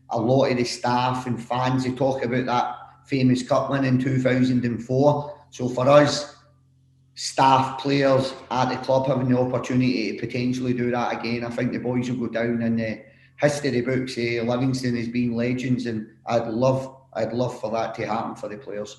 a lot of the staff and fans, they talk about that famous cup win in 2004. So for us, staff, players at the club having the opportunity to potentially do that again, I think the boys will go down in the history books. Livingston as being legends, and I'd love for that to happen for the players.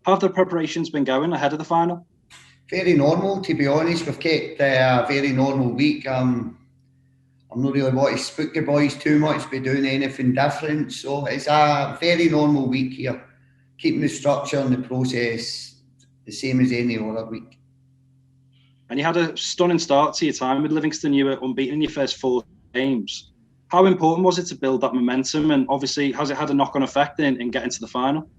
How have the preparations been going ahead of the final? Very normal, to be honest. We've kept a very normal week. I'm not really want to spook the boys too much by doing anything different. So it's a very normal week here. Keeping the structure and the process the same as any other week. And you had a stunning start to your time with Livingston. You were unbeaten in your first 4 games. How important was it to build that momentum? And obviously, has it had a knock-on effect in getting to the final?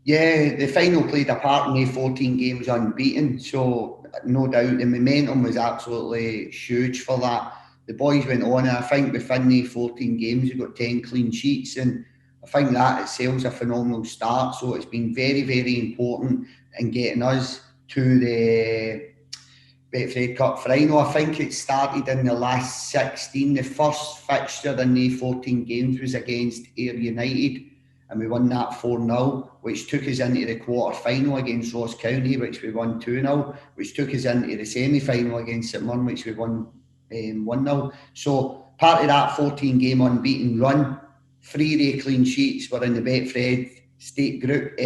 Yeah, the final played a part in the 14 games unbeaten, so no doubt the momentum was absolutely huge for that. The boys went on, and I think within the 14 games we got 10 clean sheets, and I think that itself is a phenomenal start. So it's been very, very important in getting us to the Betfred Cup Final. I think it started in the last 16. The first fixture in the 14 games was against Ayr United, and we won that 4-0, which took us into the quarter-final against Ross County, which we won 2-0, which took us into the semi-final against St Mirren, which we won 1-0. So part of that 14-game unbeaten run, 3 of the clean sheets were in the Betfred state group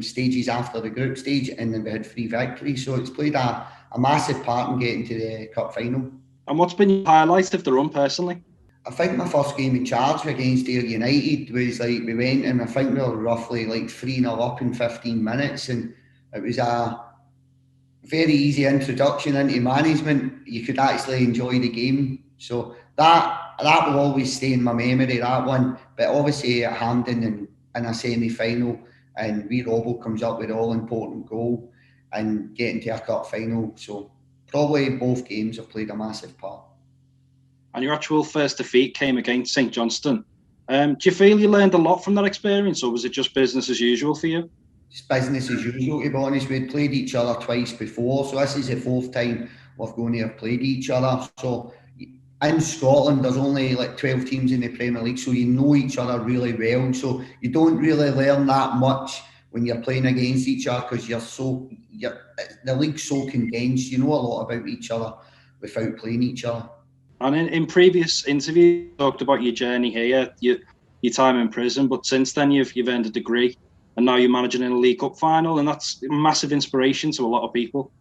stages after the group stage, and then we had 3 victories. So it's played a massive part in getting to the cup final. And what's been your highlight of the run personally? I think my first game in charge against Ayr United was like, we went and I think we were roughly like 3-0 up in 15 minutes, and it was a very easy introduction into management. You could actually enjoy the game. So that will always stay in my memory, that one. But obviously at Hampden in a semi-final, and Wee Robbo comes up with an all-important goal and getting to a cup final. So probably both games have played a massive part. And your actual first defeat came against St Johnstone. Do you feel you learned a lot from that experience, or was it just business as usual for you? It's business as usual, to be honest. We'd played each other twice before, so this is the 4th time we're going to have played each other. So in Scotland, there's only like 12 teams in the Premier League, so you know each other really well. So you don't really learn that much when you're playing against each other, because the league's so condensed. You know a lot about each other without playing each other. And in previous interviews, you talked about your journey here, your time in prison, but since then you've earned a degree, and now you're managing in a League Cup final, and that's massive inspiration to a lot of people.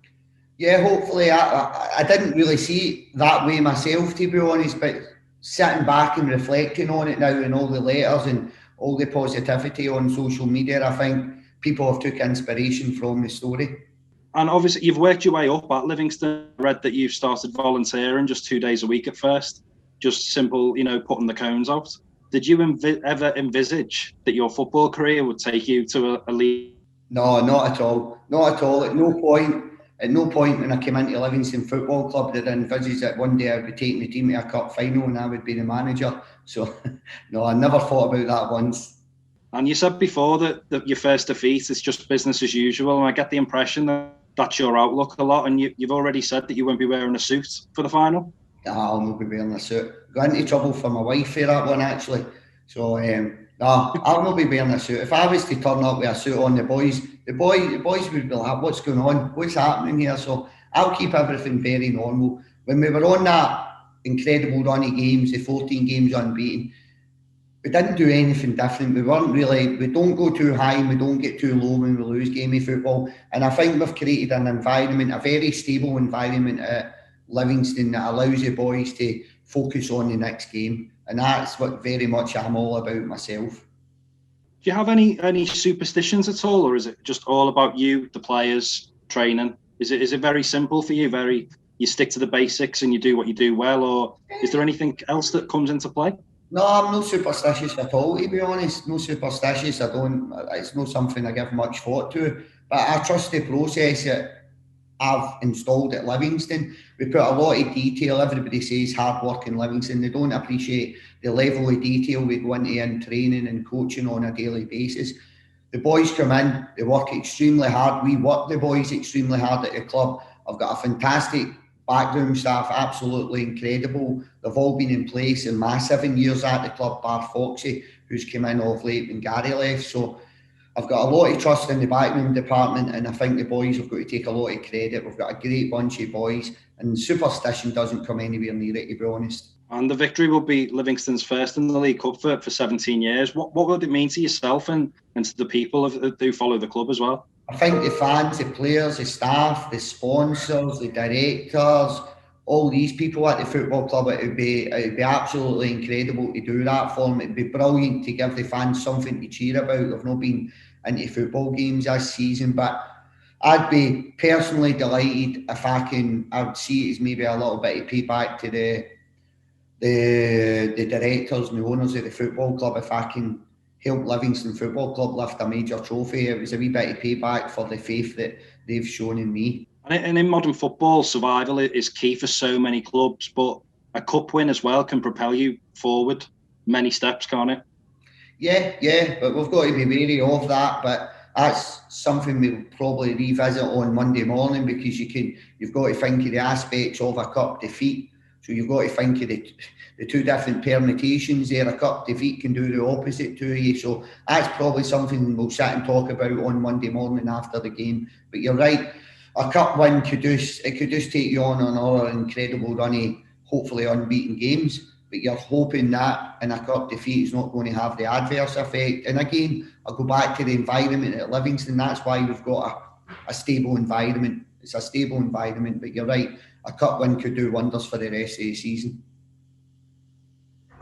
Yeah, hopefully. I didn't really see it that way myself, to be honest, but sitting back and reflecting on it now, and all the letters and all the positivity on social media, I think people have took inspiration from the story. And obviously, you've worked your way up at Livingston. I read that you've started volunteering just 2 days a week at first, just simple, putting the cones out. Did you ever envisage that your football career would take you to a league? No, not at all. Not at all. At no point when I came into Livingston Football Club did I envisage that one day I would be taking the team to a cup final and I would be the manager. So, no, I never thought about that once. And you said before that your first defeat is just business as usual, and I get the impression that that's your outlook a lot, and you've already said that you won't be wearing a suit for the final. I'll not be wearing a suit. Got into trouble for my wife for that one, actually. So, I'll not be wearing a suit. If I was to turn up with a suit on, the boys would be like, what's going on? What's happening here? So I'll keep everything very normal. When we were on that incredible run of games, the 14 games unbeaten, we didn't do anything different. We don't go too high and we don't get too low when we lose game of football. And I think we've created an environment, a very stable environment at Livingston that allows the boys to focus on the next game. And that's what very much I'm all about myself. Do you have any superstitions at all, or is it just all about you, the players, training? Is it very simple for you, very you stick to the basics and you do what you do well, or is there anything else that comes into play? No, I'm not superstitious at all, to be honest. No superstitious. It's not something I give much thought to. But I trust the process that I've installed at Livingston. We put a lot of detail. Everybody says hard work in Livingston. They don't appreciate the level of detail we go into in training and coaching on a daily basis. The boys come in, they work extremely hard. We work the boys extremely hard at the club. I've got a fantastic backroom staff, absolutely incredible. They've all been in place in my 7 years at the club, bar Foxy, who's come in of late when Gary left. So I've got a lot of trust in the backroom department, and I think the boys have got to take a lot of credit. We've got a great bunch of boys, and Superstition doesn't come anywhere near it, to be honest. And the victory will be Livingston's first in the League Cup for 17 years. What would it mean to yourself and to the people who follow the club as well? I think the fans, the players, the staff, the sponsors, the directors, all these people at the football club, it would be absolutely incredible to do that for them. It would be brilliant to give the fans something to cheer about. They've not been into football games this season, but I'd be personally delighted if I'd see it as maybe a little bit of payback to the directors and the owners of the football club. If I can help Livingston Football Club lift a major trophy, it was a wee bit of payback for the faith that they've shown in me. And in modern football, survival is key for so many clubs, but a cup win as well can propel you forward many steps, can't it? Yeah, but we've got to be wary of that. But that's something we'll probably revisit on Monday morning, because you've got to think of the aspects of a cup defeat. So you've got to think of the two different permutations there. A cup defeat can do the opposite to you. So that's probably something we'll sit and talk about on Monday morning after the game. But you're right, a cup win could just take you on another incredible run of hopefully unbeaten games. But you're hoping that in a cup defeat is not going to have the adverse effect. And again, I'll go back to the environment at Livingston. That's why we've got a stable environment. It's a stable environment, but you're right, a cup win could do wonders for the rest of the season.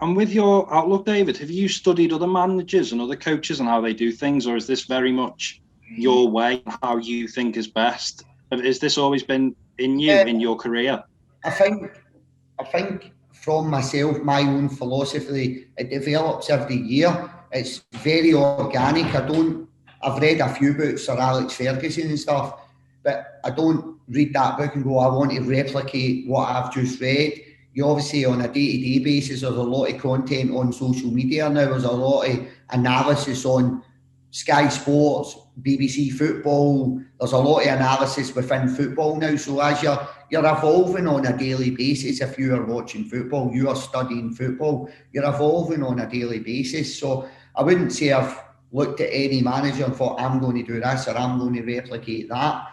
And with your outlook, David, have you studied other managers and other coaches and how they do things, or is this very much your way, how you think is best? Has this always been in you, in your career? I think from myself, my own philosophy, it develops every year. It's very organic. I've read a few books, Sir Alex Ferguson and stuff, but I don't read that book and go, I want to replicate what I've just read. You obviously, on a day-to-day basis, there's a lot of content on social media now. There's a lot of analysis on Sky Sports, BBC Football. There's a lot of analysis within football now. So as you're evolving on a daily basis, if you are watching football, you are studying football, you're evolving on a daily basis. So I wouldn't say I've looked at any manager and thought, I'm going to do this or I'm going to replicate that.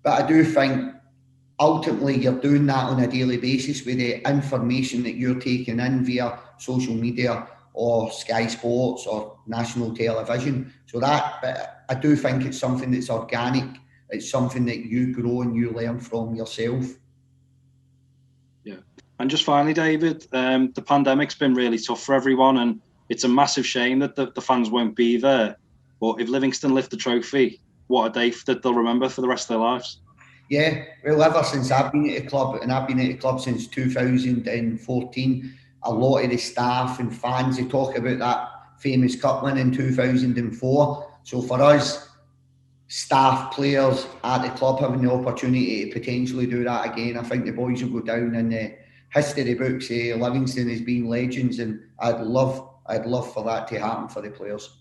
But I do think ultimately you're doing that on a daily basis with the information that you're taking in via social media or Sky Sports or national television. So but I do think it's something that's organic. It's something that you grow and you learn from yourself. Yeah. And just finally, David, the pandemic's been really tough for everyone, and it's a massive shame that the fans won't be there. But if Livingston lift the trophy, what a day that they'll remember for the rest of their lives. Yeah, well, ever since I've been at the club, and I've been at the club since 2014, a lot of the staff and fans, they talk about that famous cup win in 2004. So for us, staff, players at the club having the opportunity to potentially do that again, I think the boys will go down in the history books. Livingston has been legends, and I'd love for that to happen for the players.